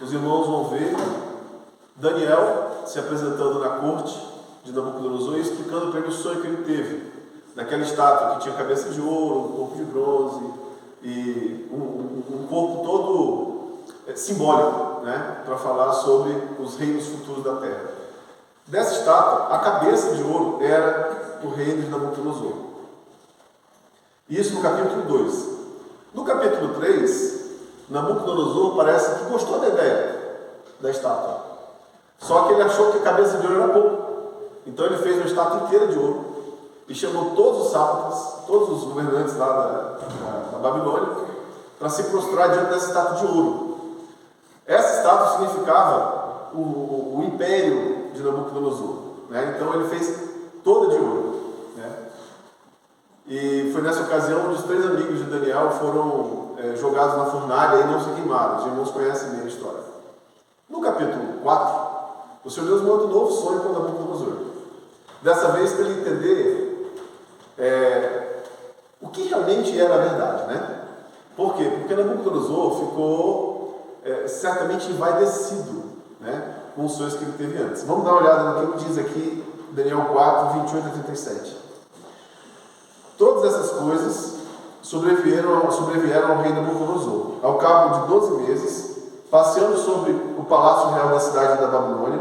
os irmãos vão ver Daniel se apresentando na corte de Nabucodonosor e explicando para ele o sonho que ele teve, daquela estátua que tinha cabeça de ouro, um corpo de bronze e um corpo todo simbólico, né, para falar sobre os reinos futuros da terra. Dessa estátua, a cabeça de ouro era o reino de Nabucodonosor. Isso no capítulo 2. No capítulo 3, Nabucodonosor parece que gostou da ideia da estátua. Só que ele achou que a cabeça de ouro era pouco. Então ele fez uma estátua inteira de ouro e chamou todos os sátrapas, todos os governantes lá da Babilônia, para se prostrar diante dessa estátua de ouro. Essa estátua significava o império de Nabucodonosor, né? Então ele fez toda de ouro, né? E foi nessa ocasião onde os 3 amigos de Daniel foram jogados na fornalha e não se queimaram. Os irmãos conhecem bem a história. No capítulo 4, o Senhor Deus manda um novo sonho para Nabucodonosor. Dessa vez para ele entender o que realmente era a verdade, né? Por quê? Porque Nabucodonosor ficou certamente envaidecido, né, com os sonhos que ele teve antes. Vamos dar uma olhada no que diz aqui Daniel 4, 28 a 37. Todas essas coisas sobrevieram ao rei Nabucodonosor. Ao cabo de 12 meses, passeando sobre o palácio real da cidade da Babilônia,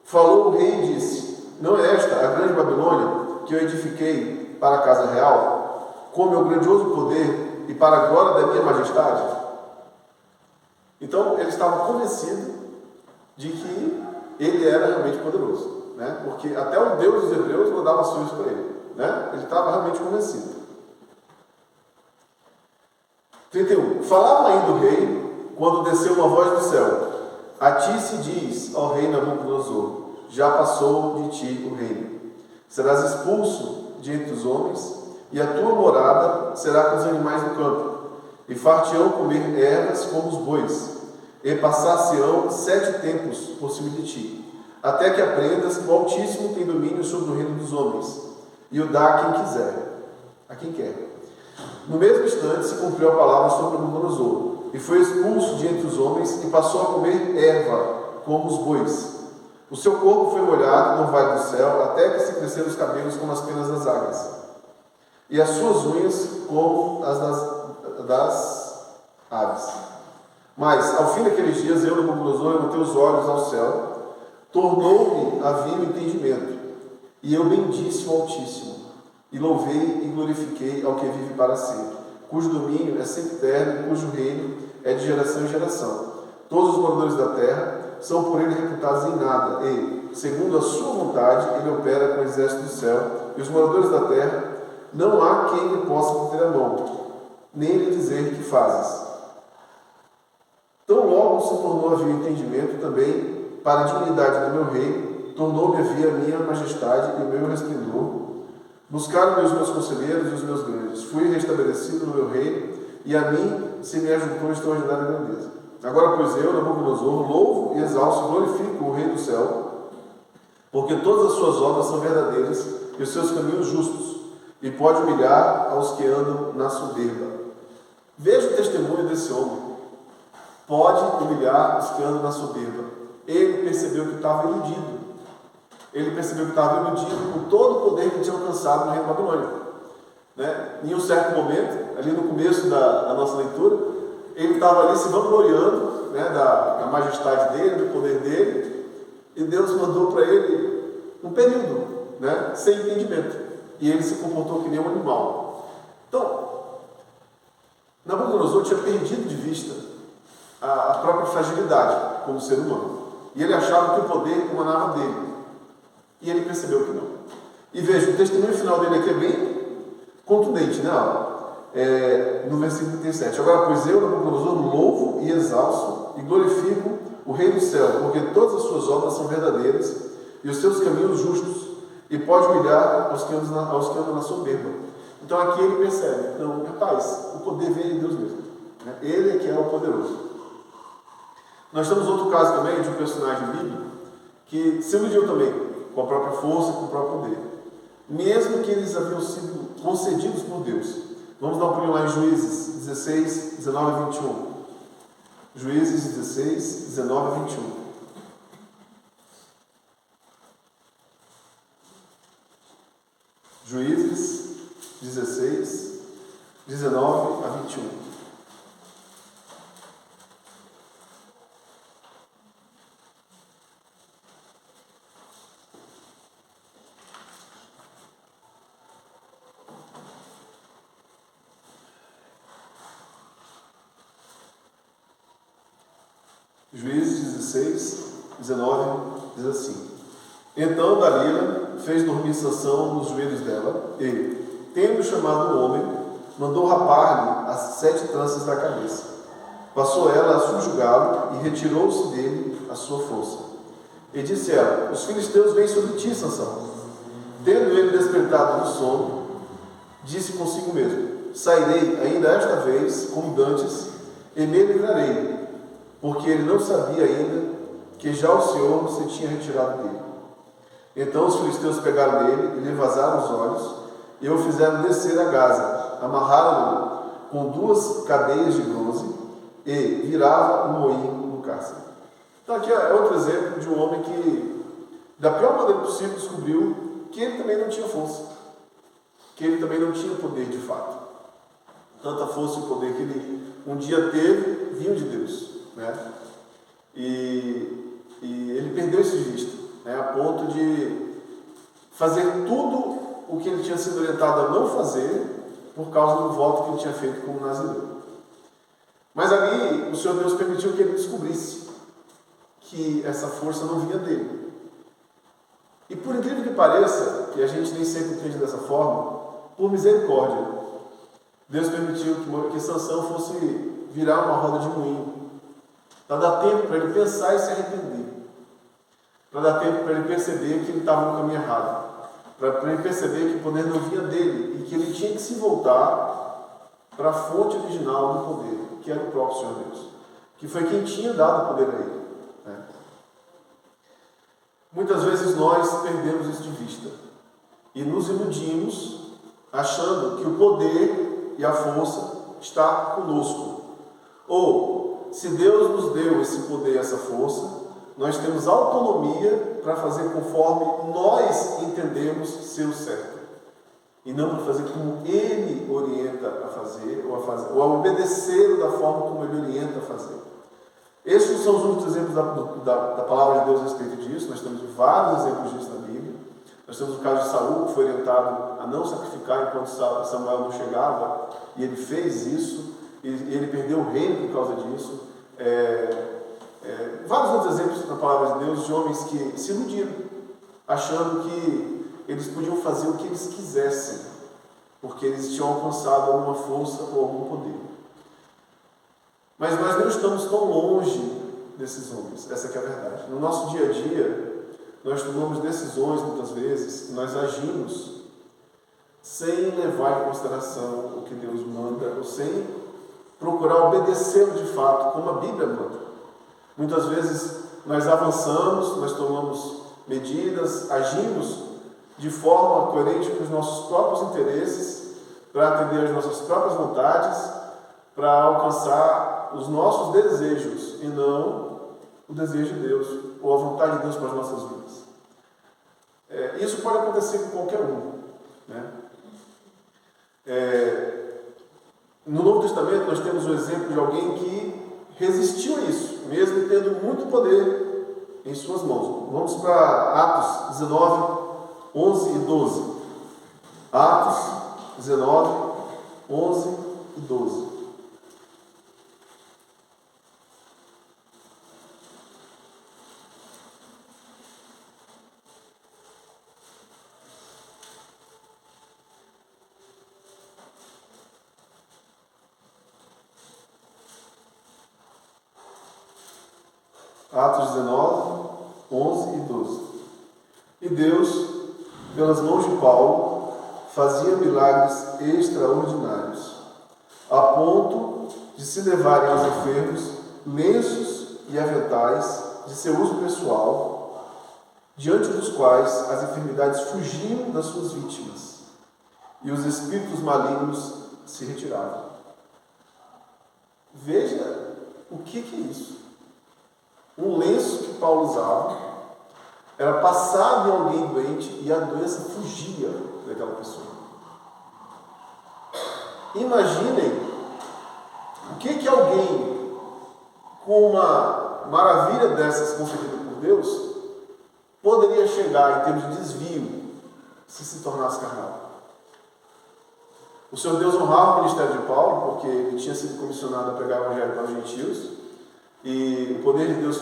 falou o rei e disse: não é esta a grande Babilônia que eu edifiquei para a casa real, com meu grandioso poder e para a glória da minha majestade? Então ele estava convencido de que ele era realmente poderoso, né? Porque até o Deus dos hebreus mandava sonhos para ele, né? Ele estava realmente convencido. 31. Falava ainda o rei, quando desceu uma voz do céu: a ti se diz, ó rei Nabucodonosor, já passou de ti o reino. Serás expulso de entre os homens, e a tua morada será com os animais do campo, e far-te-ão comer ervas como os bois, e passar-se-ão 7 tempos por cima de ti, até que aprendas que o Altíssimo tem domínio sobre o reino dos homens, e o dá a quem quiser, a quem quer. No mesmo instante se cumpriu a palavra sobre Nabucodonosor, e foi expulso de entre os homens, e passou a comer erva como os bois. O seu corpo foi molhado no vale do céu, até que se cresceram os cabelos como as penas das águias, e as suas unhas como as das aves. Mas, ao fim daqueles dias, eu, Nabucodonosor, levantei os olhos ao céu, tornou-me a vir o entendimento, e eu bendisse o Altíssimo, e louvei e glorifiquei ao que vive para sempre, cujo domínio é sempre eterno e cujo reino é de geração em geração. Todos os moradores da terra são por ele reputados em nada, e, segundo a sua vontade, ele opera com o exército do céu, e os moradores da terra, não há quem lhe possa meter a mão, nem lhe dizer que fazes. Tão logo se tornou a vir o entendimento também para a dignidade do meu reino, tornou-me a vir a minha majestade e o meu resplendor. Buscaram os meus conselheiros e os meus grandes. Fui restabelecido no meu reino, e a mim se me ajuntou extraordinária grandeza. Agora, pois eu, Nabucodonosor, louvo e exalço e glorifico o Rei do céu, porque todas as suas obras são verdadeiras e os seus caminhos justos, e pode humilhar aos que andam na soberba. Veja o testemunho desse homem. Pode humilhar os que andam na soberba. Ele percebeu que estava iludido. Ele percebeu que estava iludido com todo o poder que tinha alcançado no reino da Babilônia, né? Em um certo momento, ali no começo da nossa leitura, ele estava ali se vangloriando, né, da majestade dele, do poder dele, e Deus mandou para ele um período, né, sem entendimento, e ele se comportou que nem um animal. Então, Nabucodonosor tinha perdido de vista a própria fragilidade como ser humano, e ele achava que o poder emanava dele, e ele percebeu que não. E veja, o testemunho final dele aqui é bem contundente, né? No versículo 37. Agora, pois eu, Nabucodonosor, louvo e exalço e glorifico o Rei do céu, porque todas as suas obras são verdadeiras e os seus caminhos justos, e pode humilhar aos que andam na soberba. Então aqui ele percebe, não, rapaz, o poder vem de Deus mesmo, né? Ele é que é o poderoso. Nós temos outro caso também de um personagem bíblico que se iludiu também com a própria força e com o próprio poder, mesmo que eles haviam sido concedidos por Deus. Vamos dar um pulinho lá em Juízes 16, 19 e 21. Juízes 16, 19 a 21. Juízes 16, 19 a 21. Juízes 16, 19 diz assim: Então Dalila fez dormir Sansão nos joelhos dela e, tendo chamado o homem, mandou rapar-lhe as 7 tranças da cabeça. Passou ela a subjugá-lo e retirou-se dele a sua força. E disse ela: Os filisteus vêm sobre ti, Sansão. Tendo ele despertado do sono, disse consigo mesmo: Sairei ainda esta vez, como dantes, e me livrarei, porque ele não sabia ainda que já o Senhor se tinha retirado dele. Então os filisteus pegaram nele e lhe vazaram os olhos, e o fizeram descer a Gaza, amarraram-no com 2 cadeias de bronze, e virava um moinho no cárcere. Então aqui é outro exemplo de um homem que, da pior maneira possível, descobriu que ele também não tinha força, que ele também não tinha poder de fato. Tanta força e poder que ele um dia teve, vinha de Deus, né? E ele perdeu isso de vista, né? A ponto de fazer tudo o que ele tinha sido orientado a não fazer por causa do voto que ele tinha feito como nazireu. Mas ali o Senhor Deus permitiu que ele descobrisse que essa força não vinha dele. E por incrível que pareça, e a gente nem sempre entende dessa forma, por misericórdia, Deus permitiu que Sansão fosse virar uma roda de moinho, para dar tempo para ele pensar e se arrepender, para dar tempo para ele perceber que ele estava no caminho errado, para ele perceber que o poder não vinha dele e que ele tinha que se voltar para a fonte original do poder, que era o próprio Senhor Deus, que foi quem tinha dado o poder a ele, né? Muitas vezes nós perdemos isso de vista e nos iludimos achando que o poder e a força está conosco. Ou, se Deus nos deu esse poder e essa força, nós temos autonomia para fazer conforme nós entendemos ser o certo. E não para fazer como Ele orienta a fazer, ou a obedecer da forma como Ele orienta a fazer. Esses são os únicos exemplos da palavra de Deus a respeito disso. Nós temos vários exemplos disso na Bíblia. Nós temos o caso de Saul, que foi orientado a não sacrificar enquanto Samuel não chegava, e ele fez isso, e ele perdeu o reino por causa disso. Vários outros exemplos na palavra de Deus de homens que se iludiram, achando que eles podiam fazer o que eles quisessem, porque eles tinham alcançado alguma força ou algum poder. Mas nós não estamos tão longe desses homens, essa que é a verdade. No nosso dia a dia, nós tomamos decisões muitas vezes, nós agimos sem levar em consideração o que Deus manda, ou sem procurar obedecê-lo de fato, como a Bíblia manda. Muitas vezes nós avançamos, nós tomamos medidas, agimos de forma coerente com os nossos próprios interesses, para atender às nossas próprias vontades, para alcançar os nossos desejos e não o desejo de Deus, ou a vontade de Deus para as nossas vidas. Isso pode acontecer com qualquer um, né? No Novo Testamento nós temos o exemplo de alguém que resistiu a isso, mesmo tendo muito poder em suas mãos. Vamos para Atos 19, 11 e 12. Atos 19, 11 e 12. Atos 19, 11 e 12. E Deus, pelas mãos de Paulo, fazia milagres extraordinários, a ponto de se levarem aos enfermos lenços e aventais de seu uso pessoal, diante dos quais as enfermidades fugiam das suas vítimas e os espíritos malignos se retiravam. Veja O que é isso? Um lenço que Paulo usava era passado em alguém doente e a doença fugia daquela pessoa. Imaginem o que alguém com uma maravilha dessas concedida por Deus poderia chegar em termos de desvio se tornasse carnal. O Senhor Deus honrava o ministério de Paulo, porque ele tinha sido comissionado a pregar o evangelho para os gentios, e o poder de Deus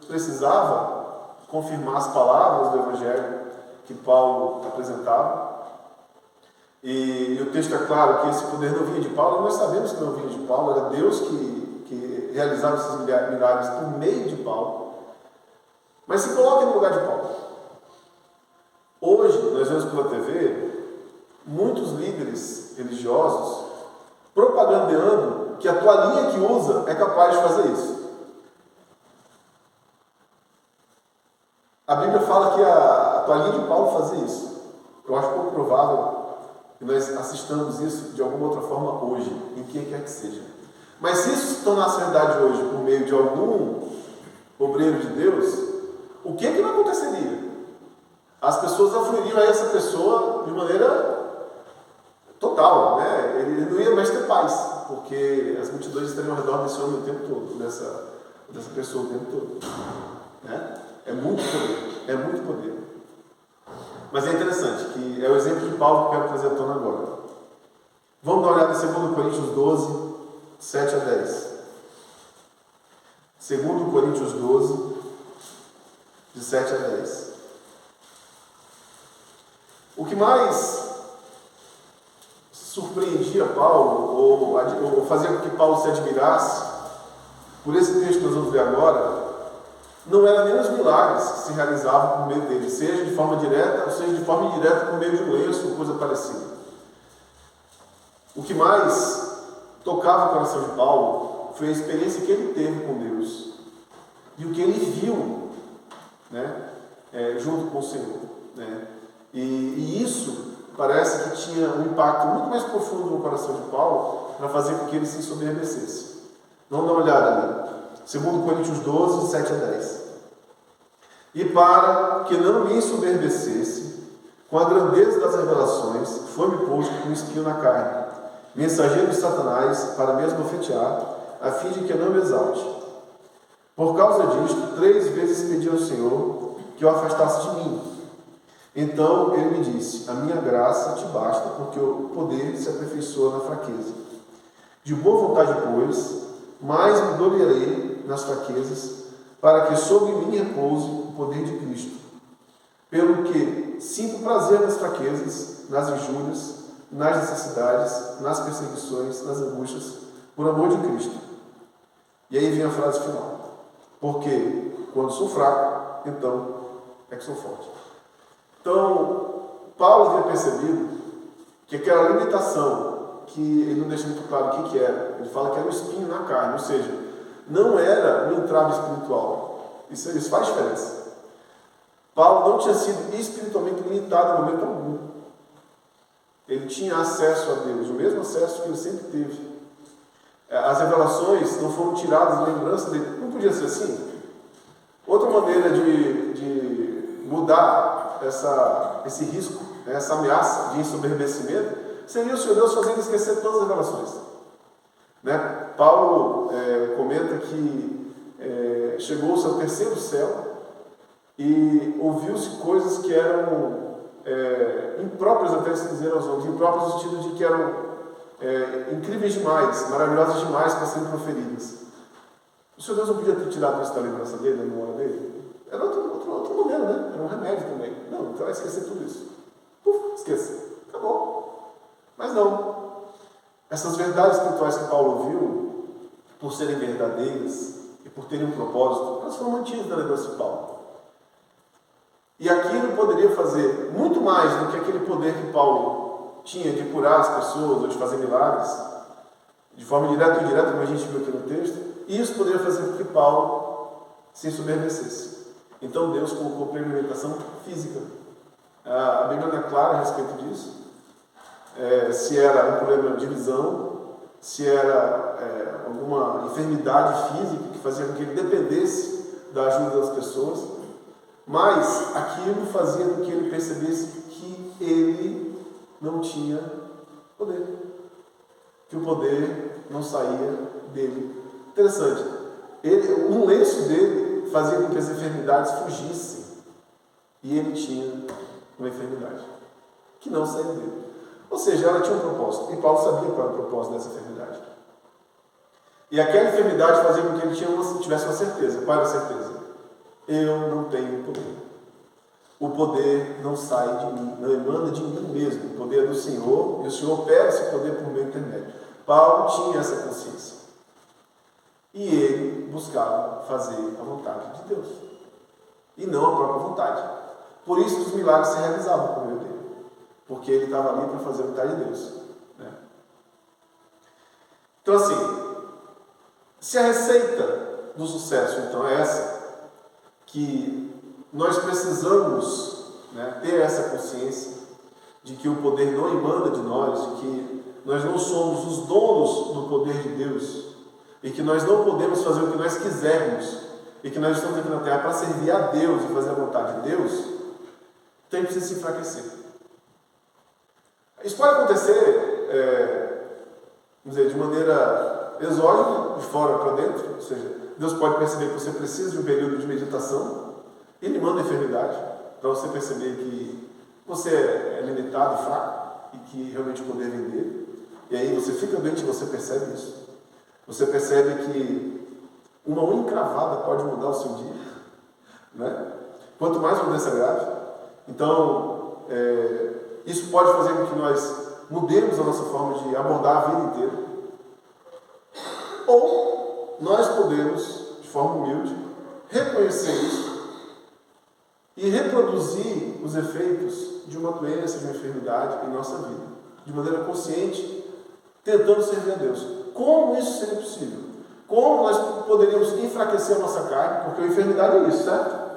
precisava confirmar as palavras do evangelho que Paulo apresentava. E o texto é claro que esse poder não vinha de Paulo, e nós sabemos que não vinha de Paulo, era Deus que realizava esses milagres por meio de Paulo. Mas se coloque no lugar de Paulo. Hoje, nós vemos pela TV muitos líderes religiosos propagandeando que a toalhinha que usa é capaz de fazer isso. A Bíblia fala que a toalhinha de Paulo fazia isso. Eu acho pouco provável que nós assistamos isso de alguma outra forma hoje, em quem quer que seja. Mas se isso se tornasse verdade hoje por meio de algum obreiro de Deus, o que não aconteceria? As pessoas afluiriam a essa pessoa de maneira total, né? Ele não ia mais ter paz, porque as multidões estariam ao redor desse homem o tempo todo, dessa pessoa o tempo todo. Né? É muito poder, é muito poder. Mas é interessante, que é o exemplo de Paulo que eu quero trazer à tona agora. Vamos dar uma olhada em 2 Coríntios 12, 7 a 10. 2 Coríntios 12, de 7 a 10. O que mais surpreendia Paulo, ou fazia com que Paulo se admirasse, por esse texto que nós vamos ver agora, não eram nem os milagres que se realizavam por meio dele, seja de forma direta, ou seja de forma indireta por meio de um lenço ou coisa parecida. O que mais tocava o coração de Paulo foi a experiência que ele teve com Deus e o que ele viu, né, junto com o Senhor. Né? E isso parece que tinha um impacto muito mais profundo no coração de Paulo para fazer com que ele se ensoberbecesse. Vamos dar uma olhada ali. 2 Coríntios 12, 7 a 10. E para que não me ensoberbecesse, com a grandeza das revelações, foi-me posto um espinho na carne, mensageiro de Satanás, para me esbofetear, a fim de que não me exalte. Por causa disto, 3 vezes pedi ao Senhor que o afastasse de mim. Então ele me disse: a minha graça te basta, porque o poder se aperfeiçoa na fraqueza. De boa vontade, pois, mais me gloriarei nas fraquezas, para que sobre mim repouse o poder de Cristo. Pelo que sinto prazer nas fraquezas, nas injúrias, nas necessidades, nas perseguições, nas angústias, por amor de Cristo. E aí vem a frase final. Porque quando sou fraco, então é que sou forte. Então, Paulo havia percebido que aquela limitação, que ele não deixa muito claro o que era, ele fala que era um espinho na carne, ou seja, não era um entrave espiritual. Isso faz diferença. Paulo não tinha sido espiritualmente limitado em momento algum. Ele tinha acesso a Deus, o mesmo acesso que ele sempre teve. As revelações não foram tiradas da lembrança dele. Não podia ser assim? Outra maneira de mudar esse risco, essa ameaça de ensoberbecimento, seria o Senhor Deus fazendo esquecer todas as revelações. Né? Paulo comenta que chegou-se ao 3º céu e ouviu-se coisas que eram impróprias até se dizer aos homens, impróprias no sentido de que eram incríveis demais, maravilhosas demais para serem proferidas. O Senhor Deus não podia ter tirado isso da lembrança dele, da memória dele? Era outra maneira, né? Era um remédio também. Não, então vai esquecer tudo isso. Esqueça. Acabou. Mas não. Essas verdades espirituais que Paulo ouviu, por serem verdadeiras e por terem um propósito, elas foram mantidas na lembrança de Paulo. E aquilo poderia fazer muito mais do que aquele poder que Paulo tinha de curar as pessoas ou de fazer milagres, de forma direta ou indireta, como a gente viu aqui no texto, e isso poderia fazer com que Paulo se ensoberbecesse. Então Deus colocou para ele limitação física. A Bíblia não é clara a respeito disso. Se era um problema de visão, se era alguma enfermidade física que fazia com que ele dependesse da ajuda das pessoas, mas aquilo fazia com que ele percebesse que ele não tinha poder, que o poder não saía dele. Interessante, um lenço dele fazia com que as enfermidades fugissem, e ele tinha uma enfermidade que não saía dele. Ou seja, ela tinha um propósito, e Paulo sabia qual era o propósito dessa enfermidade. E aquela enfermidade fazia com que ele tivesse uma certeza. Qual era a certeza? Eu não tenho poder. O poder não sai de mim, não emana de mim mesmo. O poder é do Senhor, e o Senhor opera esse poder por meu intermédio. Paulo tinha essa consciência. E ele buscava fazer a vontade de Deus, e não a própria vontade. Por isso que os milagres se realizavam por meio dele, porque ele estava ali para fazer a vontade de Deus, né? Então, assim, se a receita do sucesso, então, é essa, que nós precisamos, né, ter essa consciência de que o poder não emana de nós, de que nós não somos os donos do poder de Deus, e que nós não podemos fazer o que nós quisermos, e que nós estamos aqui na Terra para servir a Deus e fazer a vontade de Deus, então a gente precisa se enfraquecer. Isso pode acontecer, vamos dizer, de maneira exógena, de fora para dentro, ou seja, Deus pode perceber que você precisa de um período de meditação, Ele manda a enfermidade para você perceber que você é limitado, fraco, e que realmente o poder vem dele, e aí você fica doente e você percebe isso. Você percebe que uma unha encravada pode mudar o seu dia, né? Quanto mais uma doença grave. Então, isso pode fazer com que nós mudemos a nossa forma de abordar a vida inteira. Ou nós podemos, de forma humilde, reconhecer isso e reproduzir os efeitos de uma doença, de uma enfermidade em nossa vida, de maneira consciente, tentando servir a Deus. Como isso seria possível? Como nós poderíamos enfraquecer a nossa carne? Porque a enfermidade é isso, certo?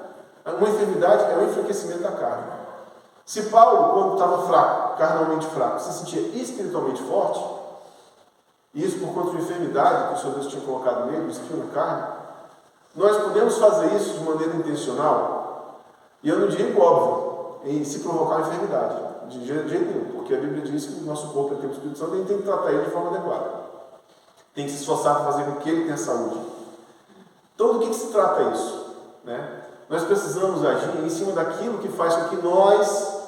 Uma enfermidade é o enfraquecimento da carne. Se Paulo, quando estava fraco, carnalmente fraco, se sentia espiritualmente forte, e isso por conta de uma enfermidade que o Senhor Deus tinha colocado nele, o espinho na carne, nós podemos fazer isso de maneira intencional, e eu não digo óbvio, em se provocar uma enfermidade, de jeito nenhum, porque a Bíblia diz que o nosso corpo é o templo do Espírito Santo e a gente tem que tratar ele de forma adequada. Tem que se esforçar para fazer com que ele tenha saúde. Então, do que se trata isso, né? Nós precisamos agir em cima daquilo que faz com que nós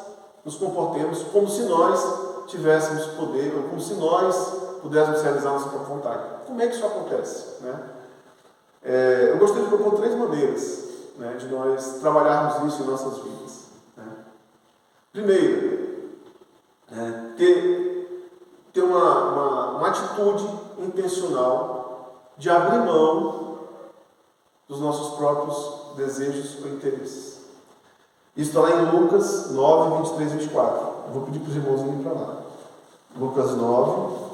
nos comportemos como se nós tivéssemos poder, ou como se nós pudéssemos realizar a nossa própria vontade. Como é que isso acontece, né? Eu gostaria de propor 3 maneiras, né, de nós trabalharmos isso em nossas vidas, né? Primeiro, ter uma atitude intencional de abrir mão dos nossos próprios desejos ou interesses. Isso está lá em Lucas 9, 23 e 24. Eu vou pedir para os irmãos irem para lá. Lucas 9,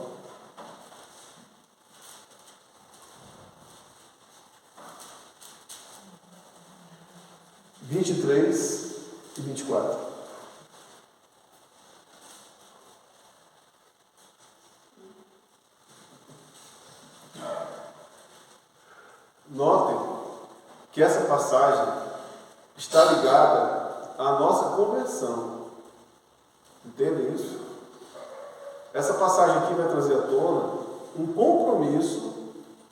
23 e 24. Notem que essa passagem está ligada à nossa conversão. Entendem isso? Essa passagem aqui vai trazer à tona um compromisso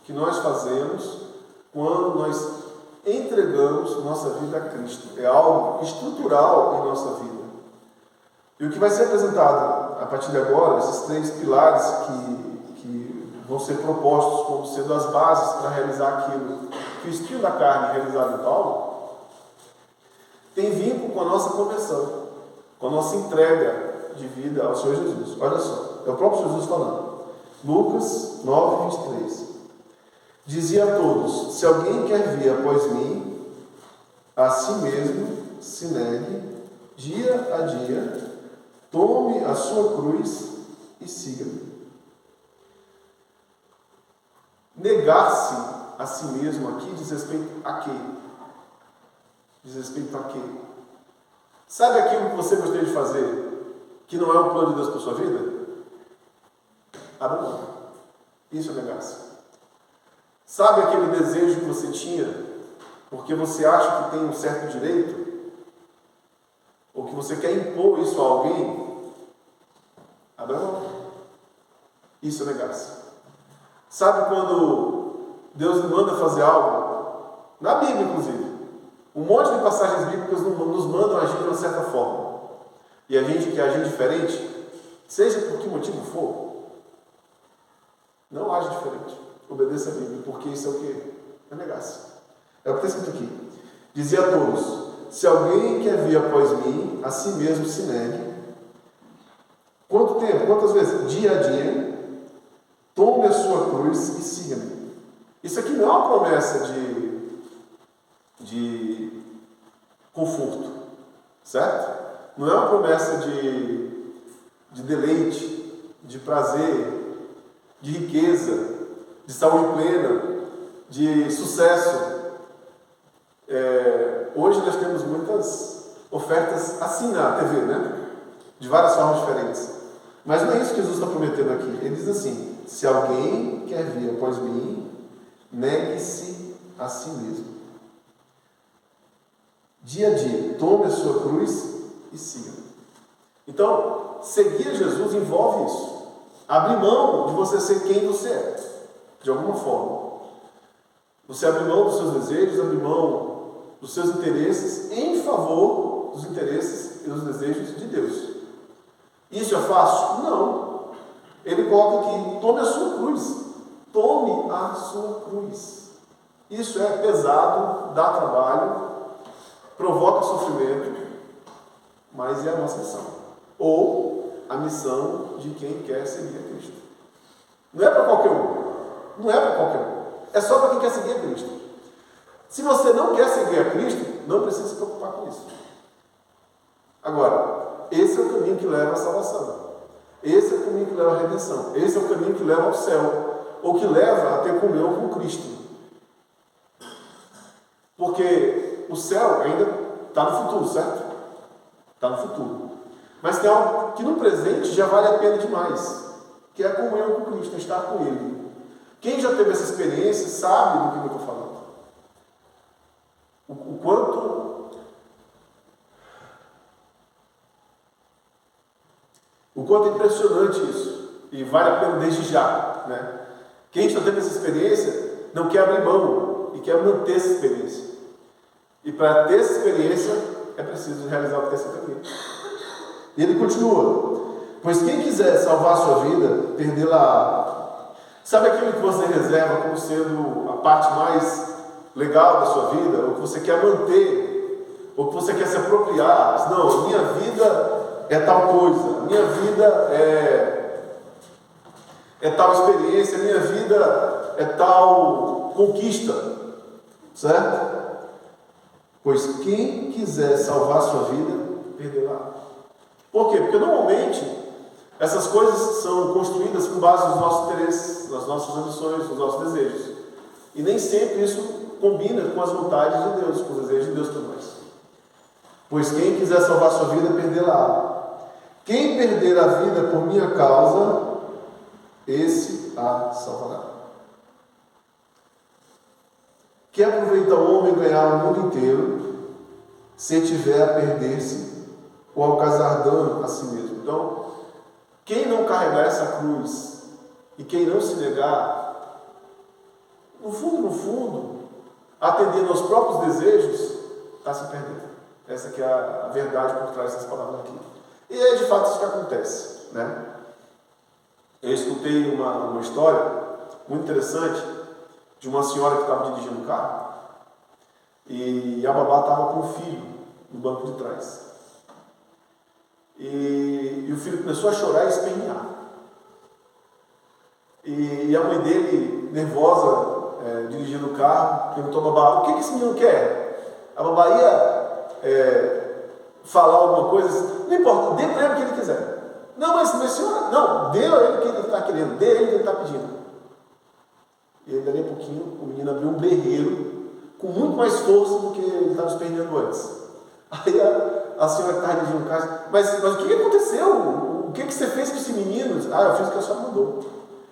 que nós fazemos quando nós entregamos nossa vida a Cristo. É algo estrutural em nossa vida. E o que vai ser apresentado a partir de agora, esses 3 pilares que vão ser propostos como sendo as bases para realizar aquilo que o espinho da carne realizado em Paulo, tem vínculo com a nossa conversão, com a nossa entrega de vida ao Senhor Jesus. Olha só, é o próprio Jesus falando. Lucas 9, 23. Dizia a todos: se alguém quer vir após mim, a si mesmo se negue, dia a dia, tome a sua cruz e siga-me. Negar-se a si mesmo aqui diz respeito a quê? Diz respeito a quê? Sabe aquilo que você gostaria de fazer que não é o plano de Deus para a sua vida? Abra mão. Isso é negar-se. Sabe aquele desejo que você tinha porque você acha que tem um certo direito? Ou que você quer impor isso a alguém? Abra mão. Isso é negar-se. Sabe quando Deus nos manda fazer algo? Na Bíblia, inclusive. Um monte de passagens bíblicas nos mandam agir de uma certa forma. E a gente quer agir diferente, seja por que motivo for, não age diferente. Obedeça a Bíblia, porque isso é o que? É negar-se. É o que está escrito aqui. Dizia a todos: se alguém quer vir após mim, a si mesmo se negue. Quanto tempo? Quantas vezes? Dia a dia. Tome a sua cruz e siga-me. Isso aqui não é uma promessa de conforto, certo? Não é uma promessa de deleite, de prazer, de riqueza, de saúde plena, de sucesso. Hoje nós temos muitas ofertas assim na TV, né? De várias formas diferentes. Mas não é isso que Jesus está prometendo aqui. Ele diz assim: se alguém quer vir após mim, negue-se a si mesmo. Dia a dia, tome a sua cruz e siga. Então, seguir Jesus envolve isso. Abrir mão de você ser quem você é, de alguma forma. Você abrir mão dos seus desejos, abrir mão dos seus interesses em favor dos interesses e dos desejos de Deus. Isso é fácil? Não. Ele coloca aqui: tome a sua cruz. Tome a sua cruz. Isso é pesado, dá trabalho, provoca sofrimento, mas é a nossa missão. Ou a missão de quem quer seguir a Cristo. Não é para qualquer um. Não é para qualquer um. É só para quem quer seguir a Cristo. Se você não quer seguir a Cristo, não precisa se preocupar com isso. Agora, esse é o caminho que leva à salvação. Esse é o caminho que leva à redenção. Esse é o caminho que leva ao céu. Ou que leva a ter comunhão com Cristo. Porque o céu ainda está no futuro, certo? Está no futuro. Mas tem algo que no presente já vale a pena demais, que é a comunhão com Cristo, estar com Ele. Quem já teve essa experiência sabe do que eu estou falando. O quanto é impressionante isso. E vale a pena desde já, né? Quem já teve essa experiência não quer abrir mão e quer manter essa experiência. E para ter essa experiência é preciso realizar o que está escrito aqui. E ele continua: pois quem quiser salvar a sua vida, perdê-la. Sabe aquilo que você reserva como sendo a parte mais legal da sua vida, ou que você quer manter, ou que você quer se apropriar? Não, minha vida é tal coisa, minha vida é tal experiência, minha vida é tal conquista, certo? Pois quem quiser salvar a sua vida, perderá. Por quê? Porque normalmente essas coisas são construídas com base nos nossos interesses, nas nossas ambições, nos nossos desejos. E nem sempre isso combina com as vontades de Deus, com os desejos de Deus para nós. Pois quem quiser salvar a sua vida, perdê-la. Quem perder a vida por minha causa, esse a salvará. Que aproveita o homem ganhar o mundo inteiro, se tiver a perder-se ou ao causar dano a si mesmo. Então, quem não carregar essa cruz e quem não se negar, no fundo, atendendo aos próprios desejos, está se perdendo. Essa que é a verdade por trás dessas palavras aqui. E é de fato isso que acontece, né? Eu escutei uma história muito interessante de uma senhora que estava dirigindo o carro e a babá estava com o filho no banco de trás. E o filho começou a chorar e espernear. E a mãe dele, nervosa, dirigindo o carro, perguntou à babá: o que esse menino quer? A babá ia falar alguma coisa, não importa, dê para ele o que ele quiser. Não, mas senhora, não, dê a ele o que ele está querendo, dê a ele o que ele está pedindo. E aí, dali a pouquinho, o menino abriu um berreiro com muito mais força do que ele estava esperneando antes. Aí a senhora que estava dirigindo o carro: mas o que aconteceu? O que você fez com esse menino? Ah, eu fiz o que a senhora mandou.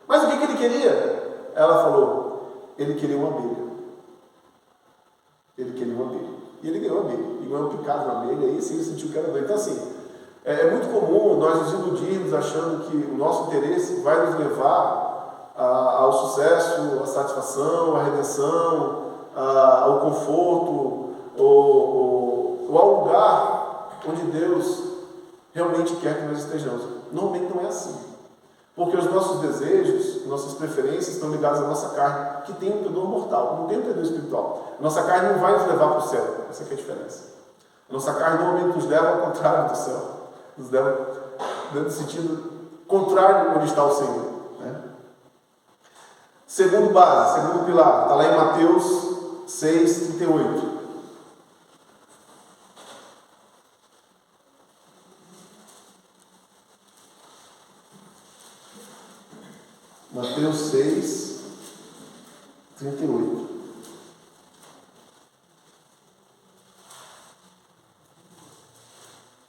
Mas o que ele queria? Ela falou, ele queria uma abelha. Ele queria uma abelha. E ele ganhou a abelha. E ganhou um picado na abelha, e sim ele sentiu que era doido. Então assim, é muito comum nós nos iludirmos achando que o nosso interesse vai nos levar ao sucesso, à satisfação, à redenção, ao conforto, ou ao lugar onde Deus realmente quer que nós estejamos. Normalmente não é assim. Porque os nossos desejos, nossas preferências estão ligados à nossa carne, que tem um pendor mortal, não tem um pendor espiritual. A nossa carne não vai nos levar para o céu. Essa é a diferença. A nossa carne normalmente nos leva ao contrário do céu. Nos leva no sentido contrário onde está o Senhor. Né? Segundo base, segundo pilar, está lá em Mateus 6:38. Mateus 6:38.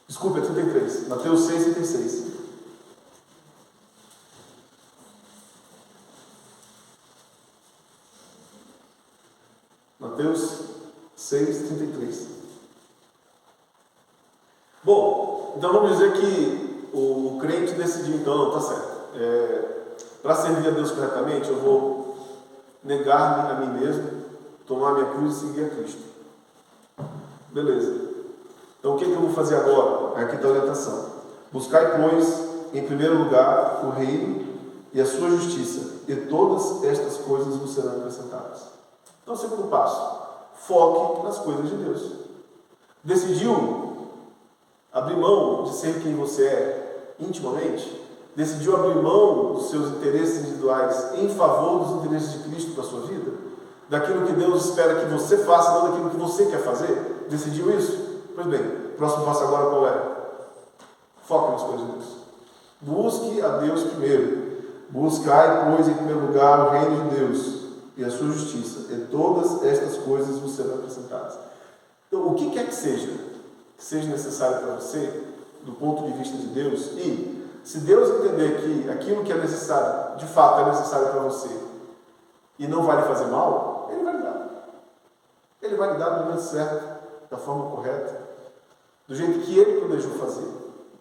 Desculpa, é 33. Mateus 6:36. Mateus 6:33. Bom, então vamos dizer que o crente decidiu, então, não, está certo. Para servir a Deus corretamente, eu vou negar-me a mim mesmo, tomar minha cruz e seguir a Cristo. Beleza. Então o que eu vou fazer agora? Aqui está a orientação. Buscai, pois, em primeiro lugar o reino e a sua justiça, e todas estas coisas vos serão acrescentadas. Então, o segundo passo, foque nas coisas de Deus. Decidiu abrir mão de ser quem você é intimamente? Decidiu abrir mão dos seus interesses individuais em favor dos interesses de Cristo para a sua vida? Daquilo que Deus espera que você faça, não daquilo que você quer fazer? Decidiu isso? Pois bem, o próximo passo agora qual é? Foque nas coisas de Deus. Busque a Deus primeiro. Buscai, pois, em primeiro lugar o reino de Deus e a sua justiça, e todas estas coisas vos serão acrescentadas. Então, o que quer que seja necessário para você, do ponto de vista de Deus, e se Deus entender que aquilo que é necessário, de fato é necessário para você, e não vai lhe fazer mal, Ele vai lhe dar. Ele vai lhe dar no momento certo, da forma correta, do jeito que Ele planejou fazer,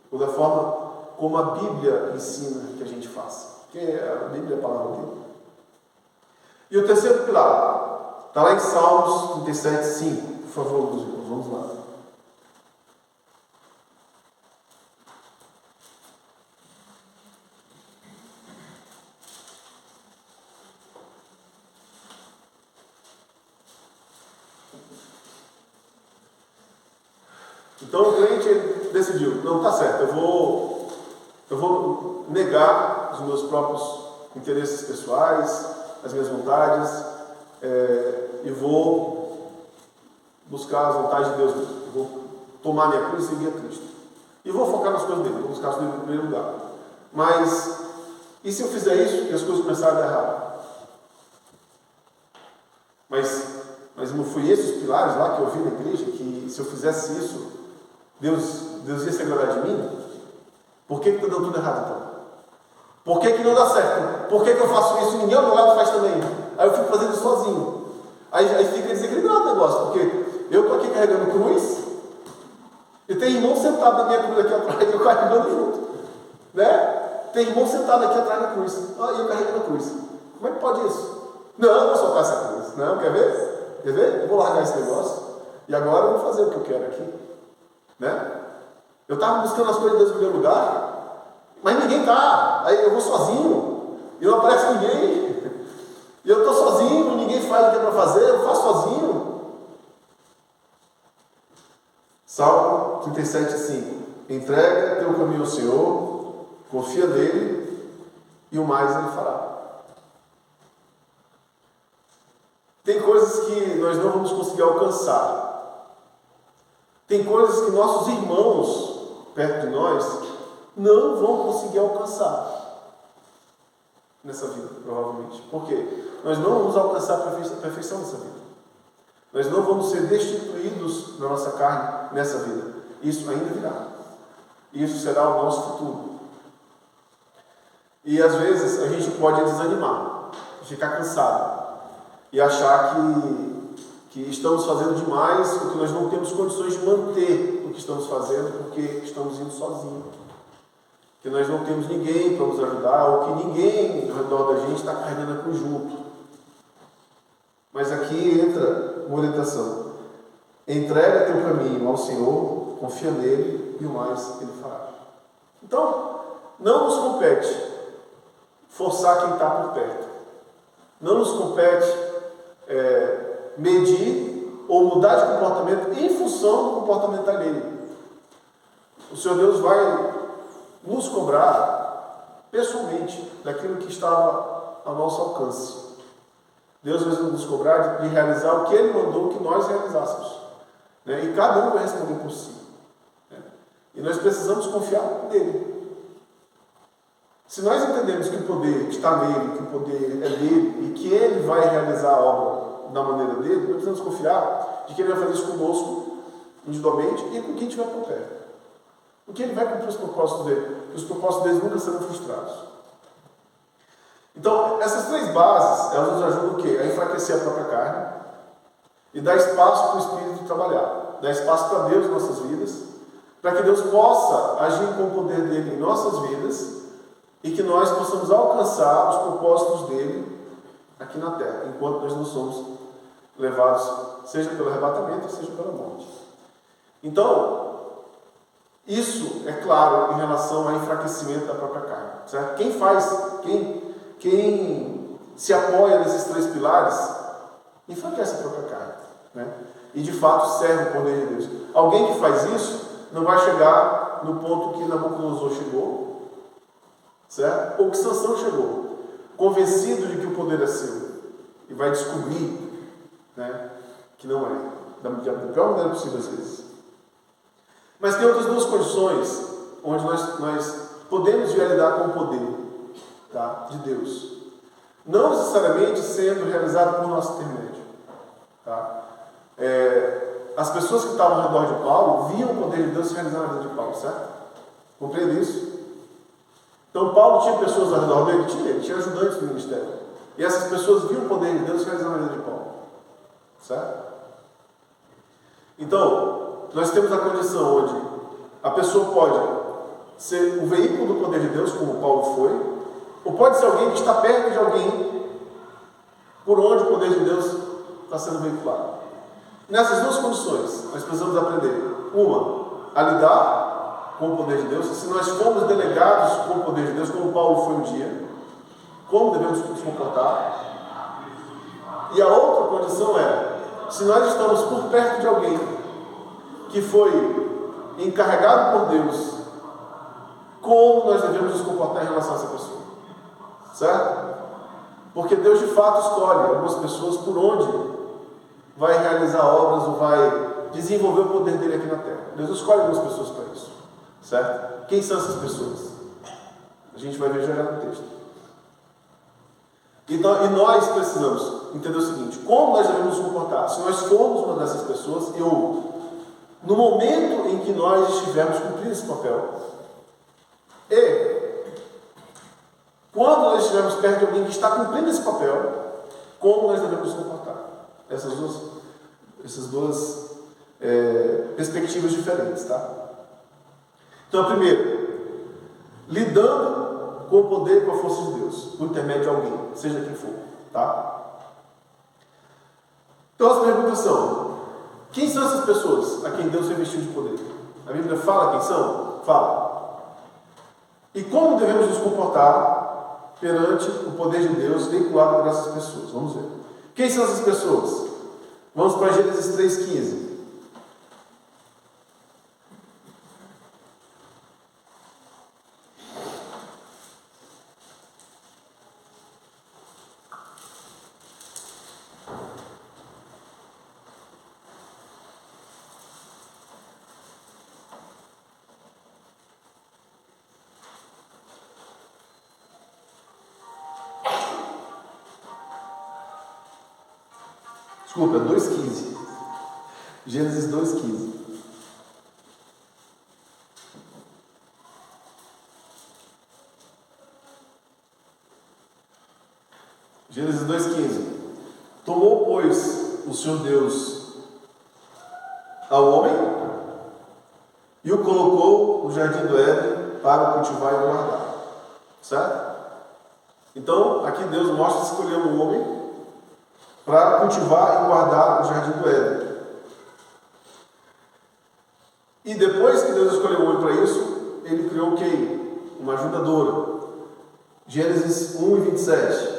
ou da forma como a Bíblia ensina que a gente faça. Porque a Bíblia é a palavra dele. E o terceiro pilar, está lá em Salmos 37:5. Por favor, meus irmãos, vamos lá. Então o cliente decidiu, não, está certo, eu vou negar os meus próprios interesses pessoais, as minhas vontades, e vou buscar as vontades de Deus mesmo. Eu vou tomar minha cruz e seguir a Cristo. E vou focar nas coisas dele, vou buscar as coisas em primeiro lugar. Mas, e se eu fizer isso e as coisas começarem a dar errado? Mas não foi esses os pilares lá que eu vi na igreja, que se eu fizesse isso, Deus ia se agradar de mim? Por que está dando tudo errado então? Por que não dá certo? Por que eu faço isso e ninguém ao meu lado faz também? Aí eu fico fazendo isso sozinho. Aí fica desequilibrado o negócio, porque eu estou aqui carregando cruz e tem irmão sentado na minha cruz aqui atrás e eu carregando junto. Né? Tem irmão sentado aqui atrás da cruz e eu carregando a cruz. Como é que pode isso? Não, eu vou soltar essa cruz. Não, quer ver? Quer ver? Eu vou largar esse negócio e agora eu vou fazer o que eu quero aqui. Né? Eu estava buscando as coisas de Deus em primeiro lugar, mas ninguém está. Aí eu vou sozinho e não aparece ninguém. E eu estou sozinho, ninguém faz o que é para fazer, eu faço sozinho. Salmo 37:5. Entrega teu caminho ao Senhor, confia nele e o mais ele fará. Tem coisas que nós não vamos conseguir alcançar. Tem coisas que nossos irmãos perto de nós não vão conseguir alcançar nessa vida, provavelmente. Por quê? Nós não vamos alcançar a perfeição nessa vida. Nós não vamos ser destituídos da nossa carne nessa vida. Isso ainda virá. Isso será o nosso futuro. E às vezes a gente pode desanimar, ficar cansado e achar que estamos fazendo demais, ou que nós não temos condições de manter o que estamos fazendo porque estamos indo sozinhos. Que nós não temos ninguém para nos ajudar, ou que ninguém ao redor da gente está carregando a cruz junto. Mas aqui entra uma orientação. Entrega teu caminho ao Senhor, confia nele e o mais ele fará. Então, não nos compete forçar quem está por perto. Não nos compete medir ou mudar de comportamento em função do comportamento alheio. O Senhor Deus vai nos cobrar pessoalmente daquilo que estava ao nosso alcance. Deus vai nos cobrar de realizar o que Ele mandou que nós realizássemos. Né? E cada um vai responder por si. Né? E nós precisamos confiar nele. Se nós entendemos que o poder está nele, que o poder é dele e que ele vai realizar a obra da maneira dele, nós precisamos confiar de que ele vai fazer isso conosco, individualmente, e com quem estiver por perto. Porque ele vai cumprir os propósitos dele. E os propósitos dele nunca serão frustrados. Então, essas três bases, elas nos ajudam o quê? A enfraquecer a própria carne e dar espaço para o Espírito trabalhar. Dar espaço para Deus em nossas vidas, para que Deus possa agir com o poder dele em nossas vidas e que nós possamos alcançar os propósitos dele aqui na terra, enquanto nós não somos levados, seja pelo arrebatamento, seja pela morte. Então, isso é claro em relação ao enfraquecimento da própria carne. Certo? Quem se apoia nesses três pilares, enfraquece a própria carne. Né? E de fato serve o poder de Deus. Alguém que faz isso não vai chegar no ponto que Nabucodonosor chegou, certo? Ou que Sansão chegou, convencido de que o poder é seu, e vai descobrir, né, que não é, da pior maneira possível às vezes. Mas tem outras duas condições onde nós podemos vir a lidar com o poder, tá, de Deus. Não necessariamente sendo realizado por nosso intermédio. Tá? As pessoas que estavam ao redor de Paulo viam o poder de Deus se realizar na vida de Paulo, certo? Compreende isso? Então Paulo tinha pessoas ao redor dele? Ele tinha ajudantes no ministério. E essas pessoas viam o poder de Deus se realizar na vida de Paulo. Certo? Então, nós temos a condição onde a pessoa pode ser o veículo do poder de Deus, como Paulo foi, ou pode ser alguém que está perto de alguém por onde o poder de Deus está sendo veiculado. Nessas duas condições, nós precisamos aprender. Uma, a lidar com o poder de Deus. Se nós formos delegados com o poder de Deus, como Paulo foi um dia, como devemos nos comportar. E a outra condição é, se nós estamos por perto de alguém que foi encarregado por Deus, como nós devemos nos comportar em relação a essa pessoa. Certo? Porque Deus de fato escolhe algumas pessoas por onde vai realizar obras ou vai desenvolver o poder dele aqui na terra. Deus escolhe algumas pessoas para isso. Certo? Quem são essas pessoas? A gente vai ver já no texto. Então, e nós precisamos entender o seguinte: como nós devemos nos comportar? Se nós formos uma dessas pessoas, no momento em que nós estivermos cumprindo esse papel, e quando nós estivermos perto de alguém que está cumprindo esse papel, como nós devemos nos comportar? Essas duas perspectivas diferentes, tá? Então, primeiro, lidando com o poder e com a força de Deus, por intermédio de alguém, seja quem for, tá? Então, as perguntas são: quem são essas pessoas a quem Deus revestiu de poder? A Bíblia fala quem são? Fala. E como devemos nos comportar perante o poder de Deus veiculado por essas pessoas? Vamos ver. Quem são essas pessoas? Vamos para Gênesis 3,15. Desculpa, 2,15. Gênesis 2,15. Gênesis 2,15. Tomou, pois, o Senhor Deus ao homem e o colocou no jardim do Éden para o cultivar e guardar. Certo? Então, aqui Deus mostra que escolheu o homem para cultivar e guardar o jardim do Éden. E depois que Deus escolheu o homem para isso, ele criou quem? Uma ajudadora. Gênesis 1:27.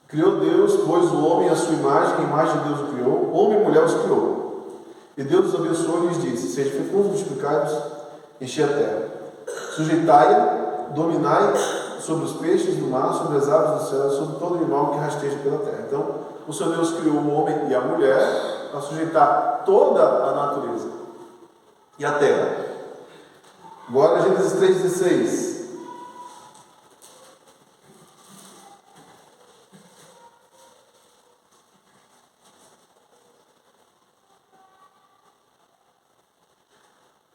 Criou Deus, pois o homem à sua imagem, a imagem de Deus o criou, homem e mulher os criou. E Deus os abençoou e lhes disse: sejam fecundos, multiplicados, enchei a terra. Sujeitai-a, dominai sobre os peixes do mar, sobre as aves do céu, sobre todo animal que rasteja pela terra. Então, o Senhor Deus criou o homem e a mulher para sujeitar toda a natureza e a terra. Agora, Gênesis 3,16.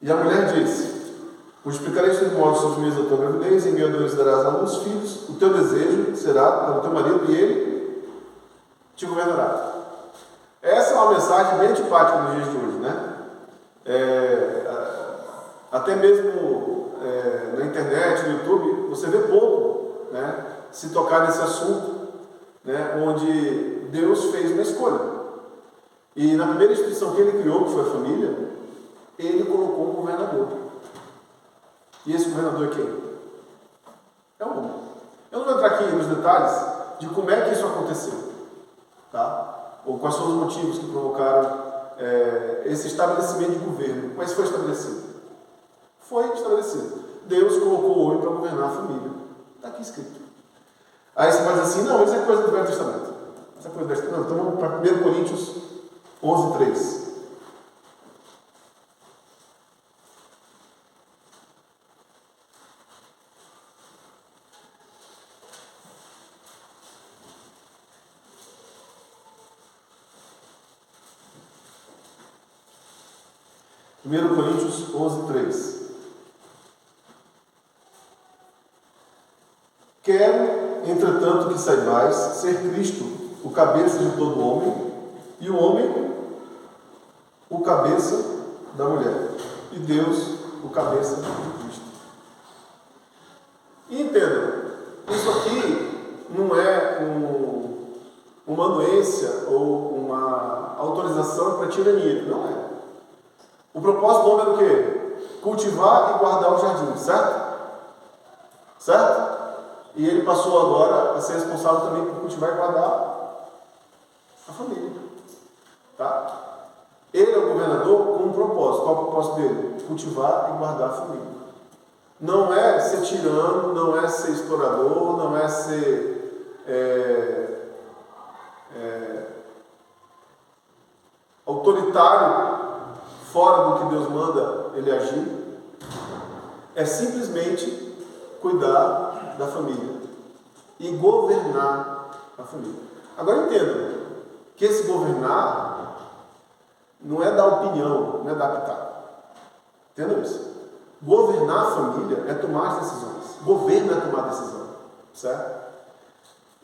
E a mulher disse: multiplicarei sobre modo os sofrimentos da tua gravidez, e em meio a dois darás à luz filhos, o teu desejo será para o teu marido, e ele te governará. Essa é uma mensagem bem antipática nos dias de hoje, né? Até mesmo na internet, no YouTube, você vê pouco, né, se tocar nesse assunto, né, onde Deus fez uma escolha. E na primeira instituição que ele criou, que foi a família, ele colocou um governador. E esse governador é quem? É o homem. Eu não vou entrar aqui nos detalhes de como é que isso aconteceu, tá? Ou quais são os motivos que provocaram esse estabelecimento de governo. Mas foi estabelecido. Foi estabelecido. Deus colocou o homem para governar a família. Está aqui escrito. Aí você vai dizer assim: não, isso é coisa do Velho Testamento. Isso é coisa do Velho Testamento. Então vamos para 1 Coríntios 11:3. Primeiro Coríntios 11:3. Quero, entretanto, que saibais ser Cristo o cabeça de todo homem, e o homem o cabeça da mulher, e Deus o cabeça de Cristo. E entendam, isso aqui não é uma anuência ou uma autorização para tirania, não é. O propósito do homem era o quê? Cultivar e guardar o jardim, certo? Certo? E ele passou agora a ser responsável também por cultivar e guardar a família. Tá? Ele é o governador com um propósito. Qual é o propósito dele? Cultivar e guardar a família. Não é ser tirano, não é ser explorador, não é ser autoritário fora do que Deus manda ele agir. É simplesmente cuidar da família e governar a família. Agora entenda que esse governar não é dar opinião, não é dar pitaco. Entendam isso? Governar a família é tomar as decisões. Governo é tomar decisão, certo?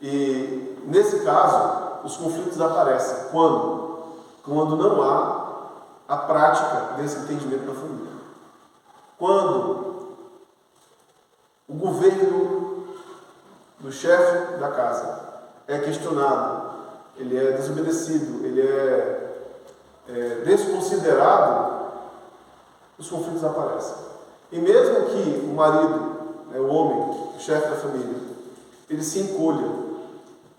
E nesse caso, os conflitos aparecem quando não há a prática desse entendimento na família. Quando o governo do chefe da casa é questionado, ele é desobedecido, ele é desconsiderado, os conflitos aparecem. E mesmo que o marido, o homem, o chefe da família, ele se encolha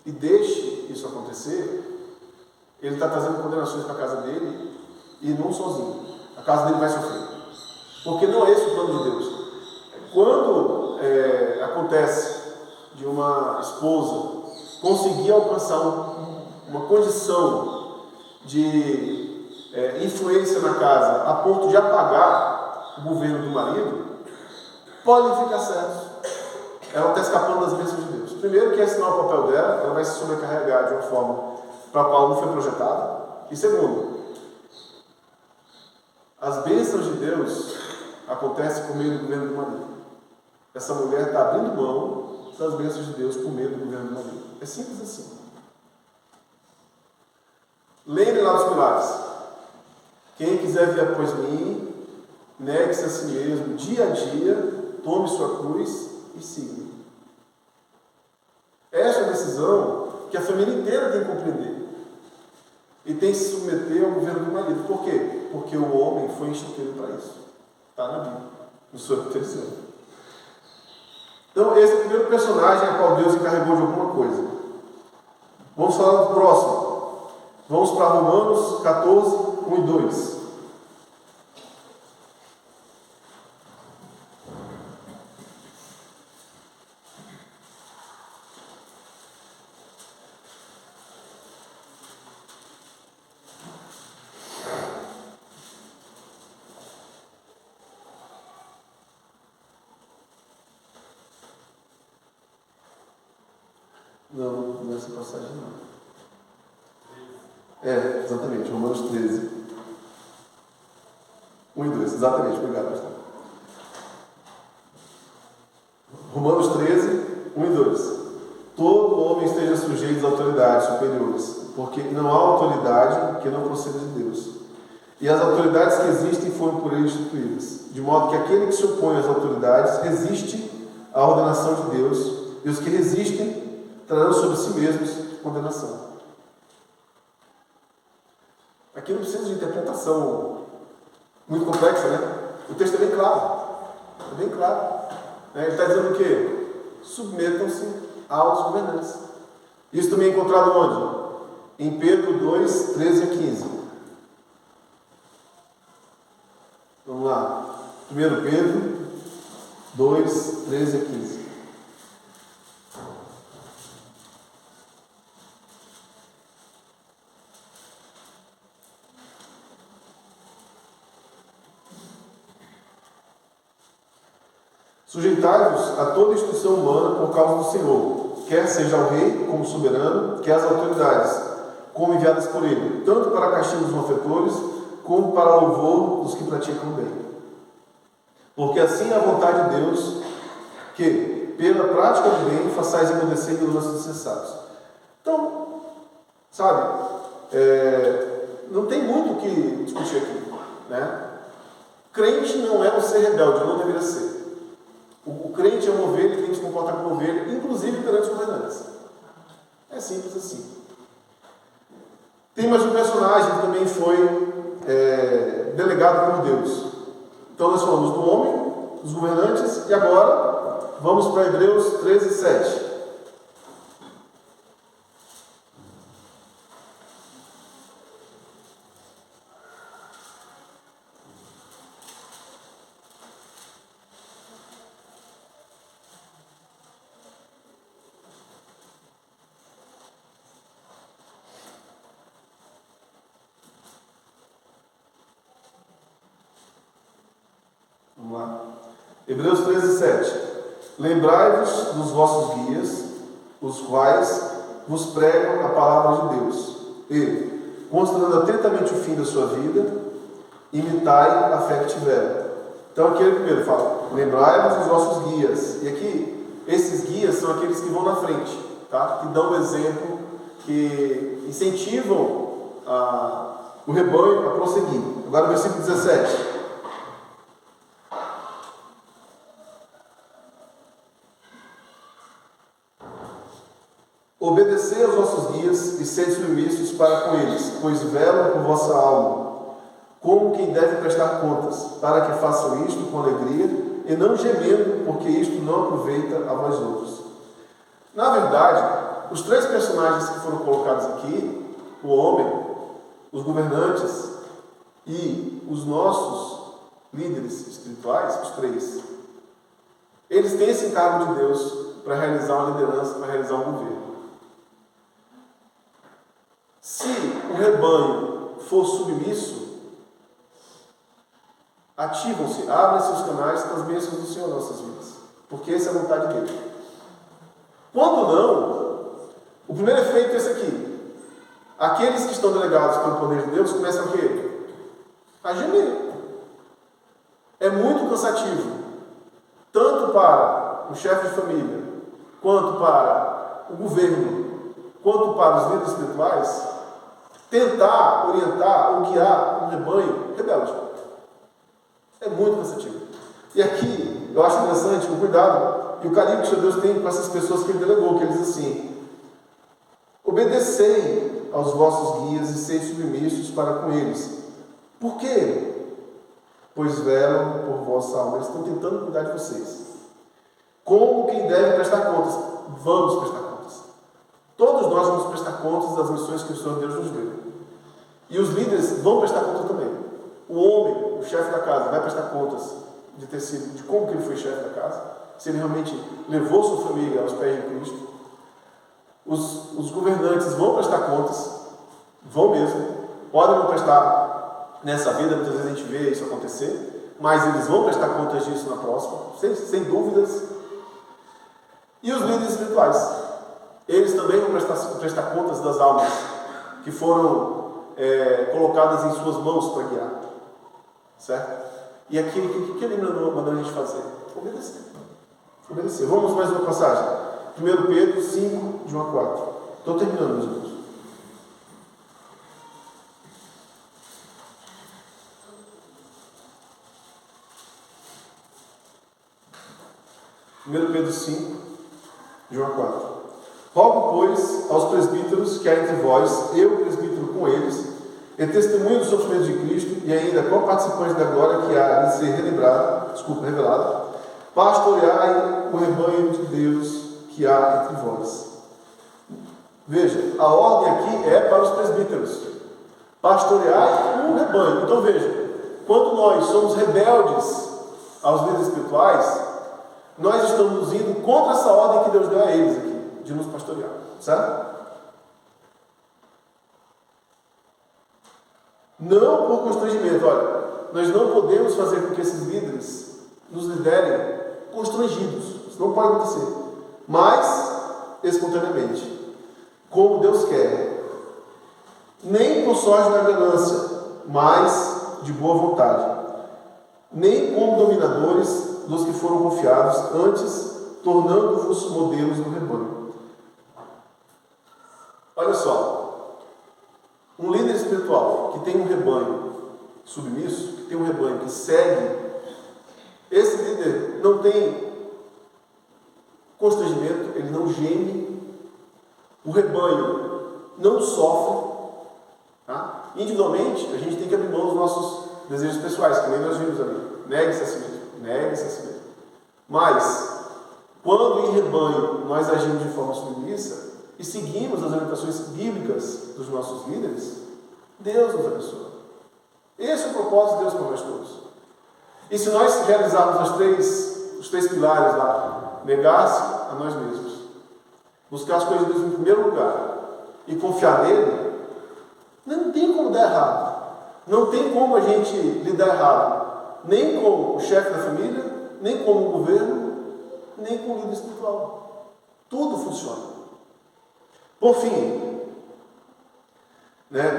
e deixe isso acontecer, ele está trazendo condenações para a casa dele e não sozinho. A casa dele vai sofrer. Porque não é esse o plano de Deus. Quando acontece de uma esposa conseguir alcançar uma condição de influência na casa a ponto de apagar o governo do marido, podem ficar certos. Ela está escapando das bênçãos de Deus. Primeiro, que é assinar o papel dela, ela vai se sobrecarregar de uma forma para a qual não foi projetada. E segundo, as bênçãos de Deus acontecem por meio do governo do marido. Essa mulher está abrindo mão das bênçãos de Deus por meio do governo do marido. É simples assim. Lembre lá dos pilares. Quem quiser vir após mim, negue-se a si mesmo, dia a dia, tome sua cruz e siga-me. Essa é a decisão que a família inteira tem que compreender. E tem que se submeter ao governo do marido. Por quê? Porque o homem foi instituído para isso. Está na Bíblia, no seu terceiro. Então, esse é o primeiro personagem a qual Deus encarregou de alguma coisa. Vamos falar do próximo. Vamos para Romanos 14, 1 e 2. Não, nessa passagem não. Exatamente, Romanos 13. 1 e 2, exatamente, obrigado, pastor. Romanos 13, 1 e 2. Todo homem esteja sujeito às autoridades superiores, porque não há autoridade que não proceda de Deus. E as autoridades que existem foram por ele instituídas, de modo que aquele que se opõe às autoridades resiste à ordenação de Deus, e os que resistem trarão sobre si mesmos condenação. Aqui não precisa de interpretação muito complexa, né? O texto é bem claro. É bem claro. Ele está dizendo o quê? Submetam-se aos governantes. Isso também é encontrado onde? Em Pedro 2, 13 a 15. Vamos lá. 1 Pedro 2, 13 a 15. Sujeitai-vos a toda instituição humana por causa do Senhor, quer seja o rei como soberano, quer as autoridades, como enviadas por ele, tanto para castigo dos malfeitores, como para louvor dos que praticam o bem. Porque assim é a vontade de Deus, que, pela prática do bem, façais emudrecer ignorância dos sensatos. Então, sabe, não tem muito o que discutir aqui, né? Crente não é um ser rebelde, não deveria ser. O crente é uma ovelha, ele tem que se comportar como ovelha, inclusive perante os governantes. É simples assim. Tem mais um personagem que também foi delegado por Deus. Então nós falamos do homem, dos governantes, e agora vamos para Hebreus 13, 7. Vamos lá. Hebreus 13, 7. Lembrai-vos dos vossos guias, os quais vos pregam a palavra de Deus, e, considerando atentamente o fim da sua vida, imitai a fé que tiveram. Então aqui ele primeiro fala, lembrai-vos dos vossos guias. E aqui, esses guias são aqueles que vão na frente, tá? Que dão o exemplo, que incentivam o rebanho a prosseguir. Agora o versículo 17. Obedecei aos vossos guias e sede submissos para com eles, pois velam por vossa alma, como quem deve prestar contas, para que façam isto com alegria e não gemendo, porque isto não aproveita a vós outros. Na verdade, os três personagens que foram colocados aqui, o homem, os governantes e os nossos líderes espirituais, os três, eles têm esse encargo de Deus para realizar uma liderança, para realizar um governo. Se o rebanho for submisso, ativam-se, abrem-se os canais das bênçãos do Senhor em nossas vidas, porque essa é a vontade dele. Quando não, o primeiro efeito é esse aqui: aqueles que estão delegados pelo poder de Deus começam a quê? A gemer. É muito cansativo, tanto para o chefe de família, quanto para o governo, quanto para os líderes espirituais, tentar orientar ou guiar um rebanho rebelde. É muito cansativo. E aqui, eu acho interessante o cuidado e o carinho que o Senhor Deus tem com essas pessoas que Ele delegou, que Ele diz assim: obedecei aos vossos guias e sede submissos para com eles. Por quê? Pois velam por vossa alma. Eles estão tentando cuidar de vocês. Como quem deve prestar contas? Vamos prestar contas. Todos nós vamos prestar contas das missões que o Senhor Deus nos deu. E os líderes vão prestar contas também. O homem, o chefe da casa, vai prestar contas de como que ele foi chefe da casa, se ele realmente levou sua família aos pés de Cristo. Os governantes vão prestar contas, vão mesmo, podem não prestar nessa vida, muitas vezes a gente vê isso acontecer, mas eles vão prestar contas disso na próxima, sem dúvidas. E os líderes espirituais, eles também vão prestar contas das almas que foram colocadas em suas mãos para guiar, certo? E aqui, o que ele mandou a gente fazer? Obedecer. Obedecer. Vamos mais uma passagem. 1 Pedro 5, de 1 a 4. Estou terminando, meus irmãos. Pedro 5, de 1 a 4. Rogo, pois, aos presbíteros que há entre vós, eu, presbítero com eles, e testemunho dos sofrimentos de Cristo, e ainda co-participante da glória que há de ser revelada, pastoreai o rebanho de Deus que há entre vós. Veja, a ordem aqui é para os presbíteros. Pastoreai um rebanho. Então veja, quando nós somos rebeldes aos líderes espirituais, nós estamos indo contra essa ordem que Deus deu a eles aqui, de nos pastorear. Certo? Não por constrangimento. Olha, nós não podemos fazer com que esses líderes nos liderem constrangidos. Isso não pode acontecer. Mas, espontaneamente, como Deus quer. Nem por sorte da ganância, mas de boa vontade. Nem como dominadores dos que foram confiados, antes tornando-vos modelos do rebanho. Olha só, um líder espiritual que tem um rebanho submisso, que tem um rebanho que segue, esse líder não tem constrangimento, ele não geme, o rebanho não sofre. Tá? Individualmente, a gente tem que abrir mão dos nossos desejos pessoais, que nem nós vimos ali. Negue-se a si mesmo. Negue-se a si mesmo. Mas, quando em rebanho nós agimos de forma submissa e seguimos as orientações bíblicas dos nossos líderes, Deus nos abençoa. Esse é o propósito de Deus para nós todos. E se nós realizarmos os três pilares lá, negar-se a nós mesmos, buscar as coisas de Deus em primeiro lugar e confiar nele, não tem como dar errado. Não tem como a gente lidar errado. Nem com o chefe da família, nem com o governo, nem com o líder espiritual. Tudo funciona. Por fim,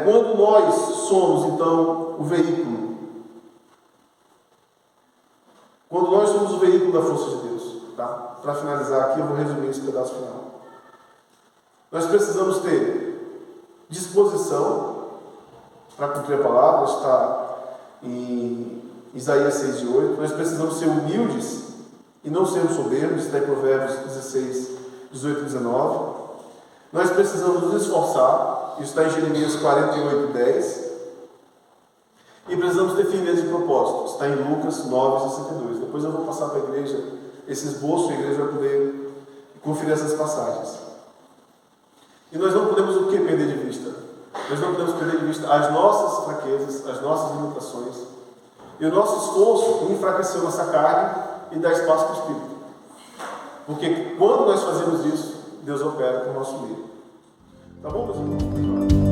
quando nós somos, então, o veículo, quando nós somos o veículo da força de Deus, tá? Para finalizar aqui, eu vou resumir esse pedaço final. Nós precisamos ter disposição para cumprir a palavra, está em Isaías 6:8. Nós precisamos ser humildes e não sermos soberbos, está em Provérbios 16, 18 e 19. Nós precisamos nos esforçar, isso está em Jeremias 48, 10. E precisamos ter firmeza de propósito, está em Lucas 9, 62. Depois eu vou passar para a igreja esse esboço, a igreja vai poder conferir essas passagens. E nós não podemos o que perder de vista? Nós não podemos perder de vista as nossas fraquezas, as nossas limitações e o nosso esforço em enfraquecer nossa carne e dar espaço para o Espírito. Porque quando nós fazemos isso, Deus opera por nosso meio. Tá bom, meus irmãos?